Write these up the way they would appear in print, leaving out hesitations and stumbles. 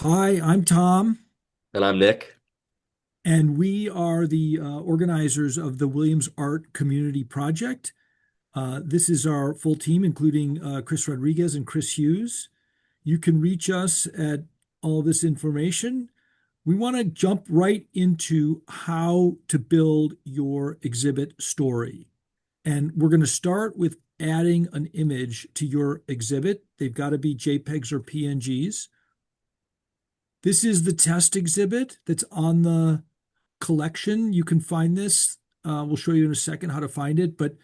Hi, I'm Tom, And I'm Nick. and we are the organizers of the Williams Art Community Project. This is our full team, including Chris Rodriguez and Chris Hughes. You can reach us at all this information. We want to jump right into how to build your exhibit story. And we're going to start with adding an image to your exhibit. They've got to be JPEGs or PNGs. This is the test exhibit that's on the collection. You can find this. We'll show you in a second how to find it. But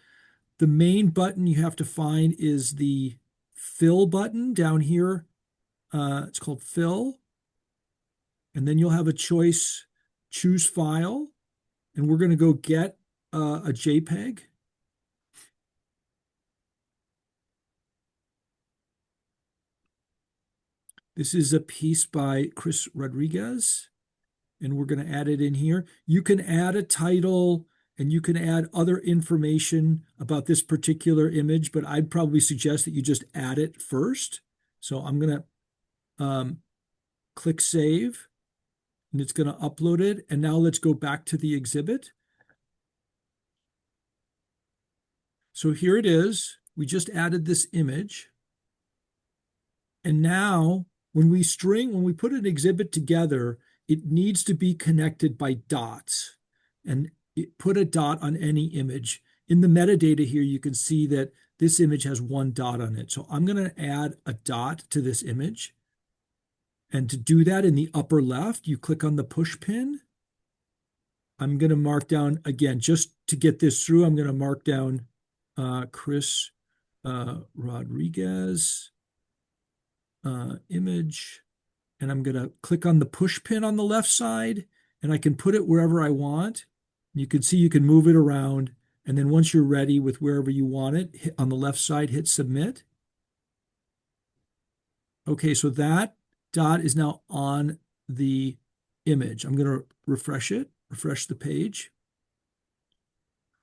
the main button you have to find is the fill button down here. It's called fill. And then you'll have a choice, choose file. And we're going to go get a JPEG. This is a piece by Chris Rodriguez, and we're going to add it in here. You can add a title and you can add other information about this particular image, but I'd probably suggest that you just add it first. So I'm going to click save, and it's going to upload it. And now let's go back to the exhibit. So here it is. We just added this image. And now when we put an exhibit together, it needs to be connected by dots. And put a dot on any image. In the metadata here, you can see that this image has one dot on it. So I'm going to add a dot to this image. And to do that, in the upper left, you click on the push pin. I'm going to mark down, again, just to get this through, I'm going to mark down Chris Rodriguez image. And I'm going to click on the push pin on the left side, and I can put it wherever I want. You can see you can move it around. And then once you're ready with wherever you want it, hit on the left side, hit submit. Okay, so that dot is now on the image. I'm going to refresh it, refresh the page.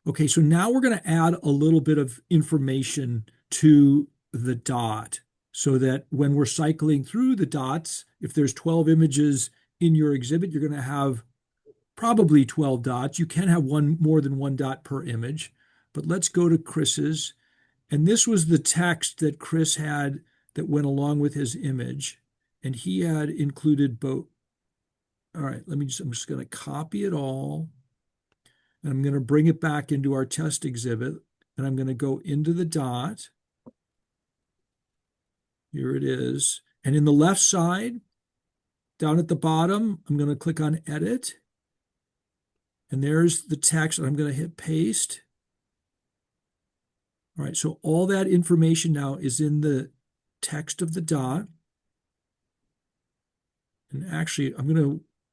Okay, so now we're going to add a little bit of information to the dot so that when we're cycling through the dots, if there's 12 images in your exhibit, you're going to have probably 12 dots. You can have more than one dot per image, but let's go to Chris's. And this was the text that Chris had that went along with his image. And he had included both. All right, I'm just going to copy it all. And I'm going to bring it back into our test exhibit. And I'm going to go into the dot. Here it is. And in the left side, down at the bottom, I'm going to click on edit. And there's the text. And I'm going to hit paste. All right, so all that information now is in the text of the dot. And actually,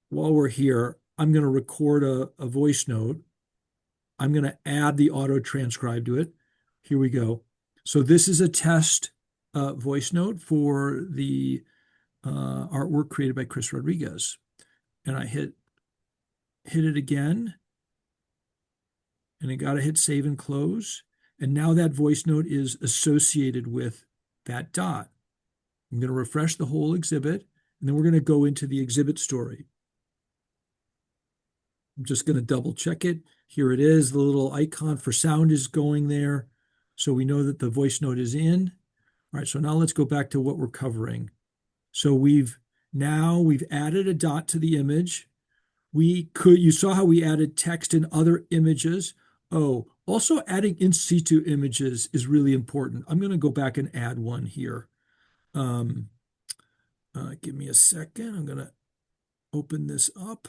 while we're here, I'm going to record a voice note. I'm going to add the auto transcribe to it. Here we go. So this is a test voice note for the artwork created by Chris Rodriguez. And I hit it again. And I got to hit save and close. And now that voice note is associated with that dot. I'm going to refresh the whole exhibit, and then we're going to go into the exhibit story. I'm just going to double check it. Here it is. The little icon for sound is going there. So we know that the voice note is in. All right, so now let's go back to what we're covering. So we've added a dot to the image. You saw how we added text and other images. Oh, also adding in situ images is really important. I'm going to go back and add one here. Give me a second. I'm going to open this up.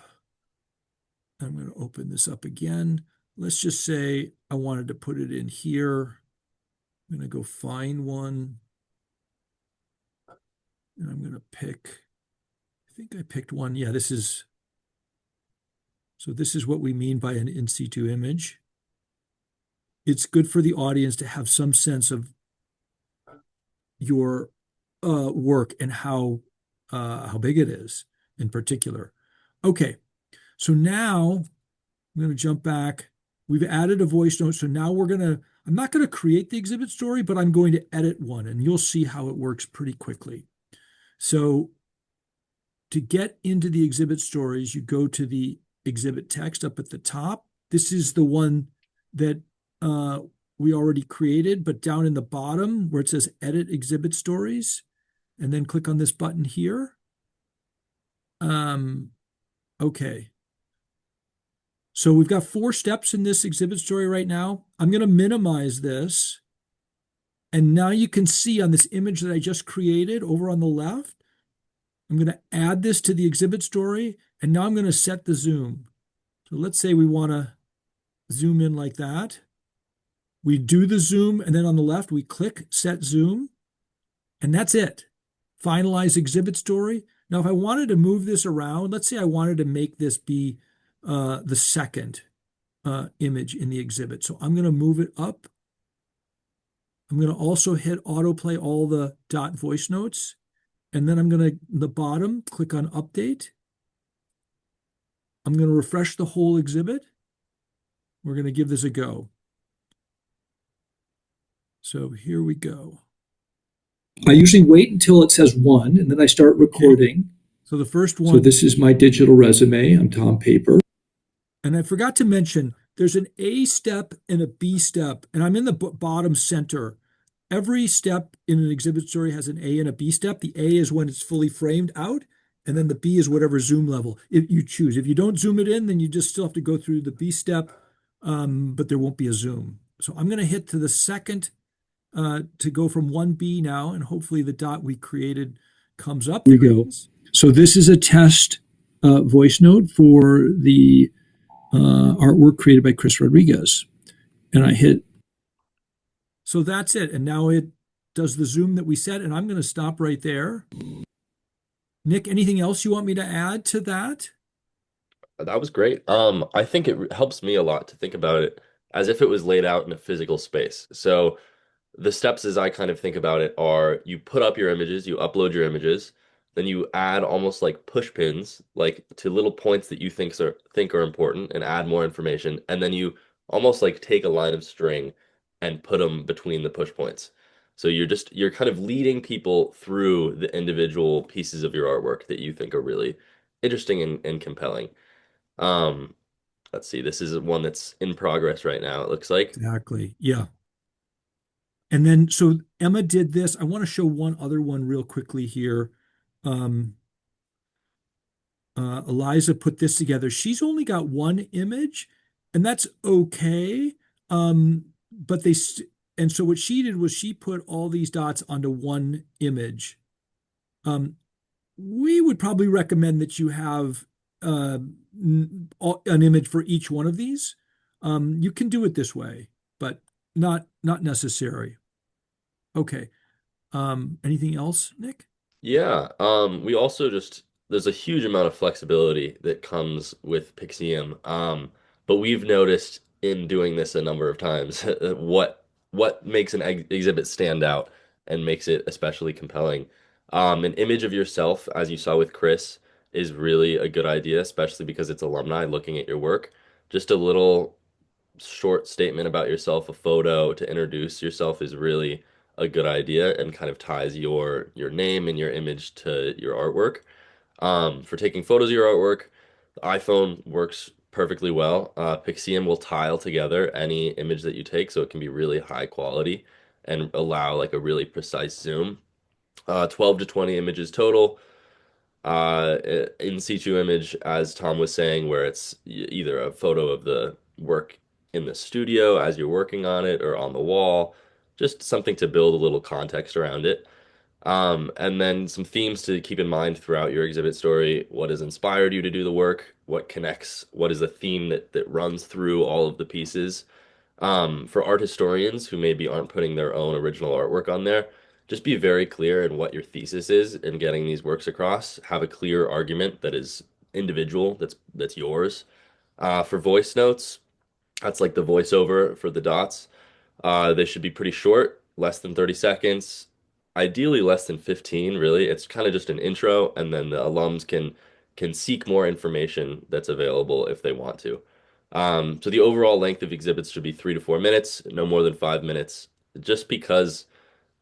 I'm going to open this up again. Let's just say I wanted to put it in here. I'm going to go find one. And I'm going to pick, I think I picked one. Yeah, so this is what we mean by an in situ image. It's good for the audience to have some sense of your work and how big it is in particular. Okay, so now I'm going to jump back. We've added a voice note. So now I'm not going to create the exhibit story, but I'm going to edit one, and you'll see how it works pretty quickly. So to get into the exhibit stories, you go to the exhibit text up at the top. This is the one that uh, we already created, but down in the bottom where it says edit exhibit stories, and then click on this button here. Um, okay. So we've got 4 steps in this exhibit story right now. I'm going to minimize this. And now you can see on this image that I just created over on the left, I'm going to add this to the exhibit story. And now I'm going to set the zoom. So let's say we want to zoom in like that. We do the zoom, and then on the left, we click set zoom, and that's it. Finalize exhibit story. Now, if I wanted to move this around, let's say I wanted to make this be the second image in the exhibit. So I'm going to move it up. I'm going to also hit autoplay all the dot voice notes. And then I'm going to, the bottom, click on update. I'm going to refresh the whole exhibit. We're going to give this a go. So here we go. I usually wait until it says 1, and then I start recording. Okay. So the first one. So this is my digital resume. I'm Tom Paper. And I forgot to mention, there's an A step and a B step, and I'm in the bottom center. Every step in an exhibit story has an A and a B step. The A is when it's fully framed out, and then the B is whatever zoom level you choose. If you don't zoom it in, then you just still have to go through the B step, but there won't be a zoom. So I'm going to hit to the second to go from 1B now, and hopefully the dot we created comes up. Here we go. So this is a test voice note for the artwork created by Chris Rodriguez. And I hit. So that's it. And now it does the zoom that we set, and I'm going to stop right there. Nick, anything else you want me to add to that? That was great. I think it helps me a lot to think about it as if it was laid out in a physical space. So the steps as I kind of think about it are you put up your images, you upload your images, then you add almost like push pins, like to little points that you think are important and add more information, and then you almost like take a line of string and put them between the push points. So you're kind of leading people through the individual pieces of your artwork that you think are really interesting and compelling. Um, let's see, this is one that's in progress right now, it looks like. Exactly. Yeah. And then, so Emma did this. I want to show one other one real quickly here. Um, Eliza put this together. She's only got one image, and that's okay. But and so what she did was she put all these dots onto one image. We would probably recommend that you have an image for each one of these. You can do it this way, but not necessary. Okay. Anything else, Nick? Yeah, we also just there's a huge amount of flexibility that comes with Pixium. But we've noticed in doing this a number of times what makes an exhibit stand out and makes it especially compelling. An image of yourself, as you saw with Chris, is really a good idea, especially because it's alumni looking at your work. Just a little short statement about yourself, a photo to introduce yourself is really a good idea and kind of ties your name and your image to your artwork. For taking photos of your artwork, the iPhone works perfectly well. Pixium will tile together any image that you take, so it can be really high quality and allow like a really precise zoom. 12 to 20 images total in situ image, as Tom was saying, where it's either a photo of the work in the studio as you're working on it or on the wall, just something to build a little context around it. And then some themes to keep in mind throughout your exhibit story. What has inspired you to do the work? What connects? What is the theme that runs through all of the pieces? For art historians who maybe aren't putting their own original artwork on there, just be very clear in what your thesis is in getting these works across. Have a clear argument that is individual, that's yours. For voice notes, that's like the voiceover for the dots. They should be pretty short, less than 30 seconds, ideally less than 15, really. It's kind of just an intro, and then the alums can seek more information that's available if they want to. So the overall length of exhibits should be 3 to 4 minutes, no more than 5 minutes, just because,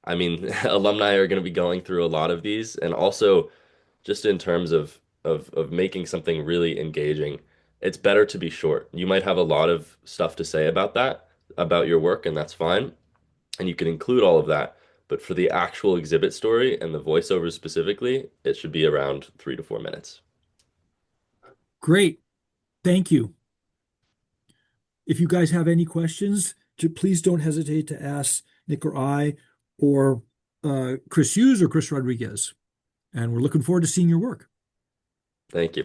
I mean, alumni are going to be going through a lot of these, and also just in terms of making something really engaging, it's better to be short. You might have a lot of stuff to say about that, about your work, and that's fine. And you can include all of that. But for the actual exhibit story and the voiceovers specifically, it should be around 3 to 4 minutes. Great. Thank you. If you guys have any questions, please don't hesitate to ask Nick or I or Chris Hughes or Chris Rodriguez. And we're looking forward to seeing your work. Thank you.